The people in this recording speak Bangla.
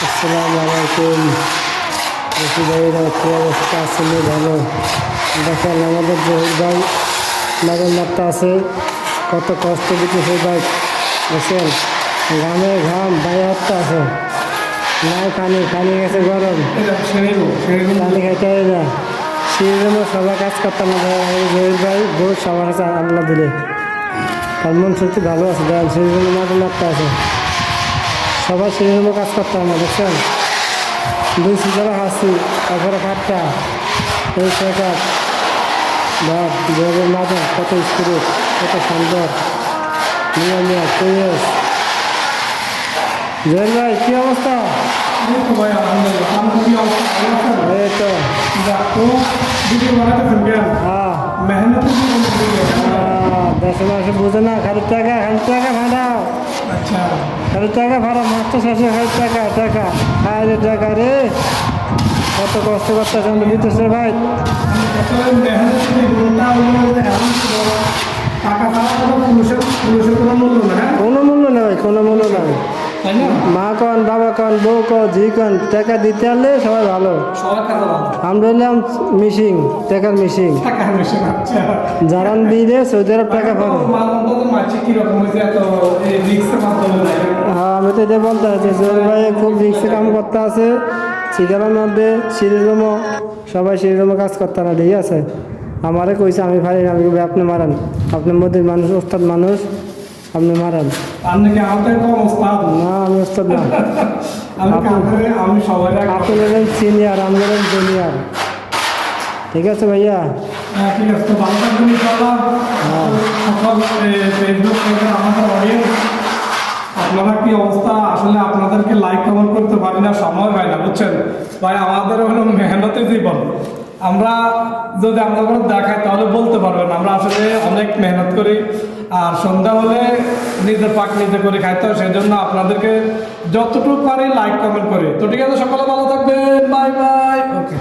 আসসালামু আলাইকুম রশিদ ভাইরা কি অবস্থা আসলে ভালো দেখেন আমাদের জহির ভাই লাগান মারতে আছে কত কষ্ট দিতেছে ভাই বুঝছেন ঘামে ঘাম বাইরে হাঁটতে আছে নাই পানি গেছে গরম পানি খাইতে হয় না সেজন্য সবাই কাজ করতাম না জহির ভাই বহুত সবার কাছে আল্লাহ দিলে তার মন সত্যি ভালো আছে দেখেন সেই জন্য মাঠে মারতে আছে সবাই সেই জন্য কাজ করতাম না দেখছেন দুই সিজারা খাচ্ছি তারপরে খাটটা এই সেট বাপ জয়ের মাঝে কত স্পিরিট কত সুন্দর মিয়া কইস জয়ের ভাই কী অবস্থা এই তো দেশে মাসে বুঝে না খালি টাকা ভাড়াও খালি টাকা ভাড়া মাত্র শেষে খালি টাকা খাইলে টাকা রে কত কষ্ট করতে আমরা দিতেছে ভাই কোনো মূল্য নেই কোনো মূল্য নাই মা কন বাবা কন বউ কন ঝি কন টাকা দিতে পারলে সবাই ভালো আমরা হলাম মিশিং টাকার মিশিং যারা দিলে সৌদি আরব টাকা পাবো হ্যাঁ আমি তো এটা বলতে আছি জোর ভাই খুব রিক্সে কাম করতে আছে সিগারের মধ্যে সিরিজমও সবাই সিরিজমও কাজ করতে না ঠিক আছে আমারে কইছে আমি পারি না আমি আপনি মারান আপনার মধ্যে মানুষ ওস্তাদ মানুষ আপনি মারান না আমি ওস্তাদ না আপনি হলেন সিনিয়র আমি হলেন জুনিয়র ঠিক আছে ভাইয়া আপনারা কি অবস্থা আসলে আপনাদেরকে লাইক কমেন্ট করতে পারি না সময় হয় না বুঝছেন ভাই আমাদের হলো মেহনতের জীবন আমরা যদি আপনাদের দেখাই তাহলে বলতে পারবেন আমরা আসলে অনেক মেহনত করি আর সন্ধ্যা হলে নিজের পাক নিজে করে খাইতে হয় সেই জন্য আপনাদেরকে যতটুকু পারি লাইক কমেন্ট করি তো ঠিক আছে সকলে ভালো থাকবেন বাই বাই ওকে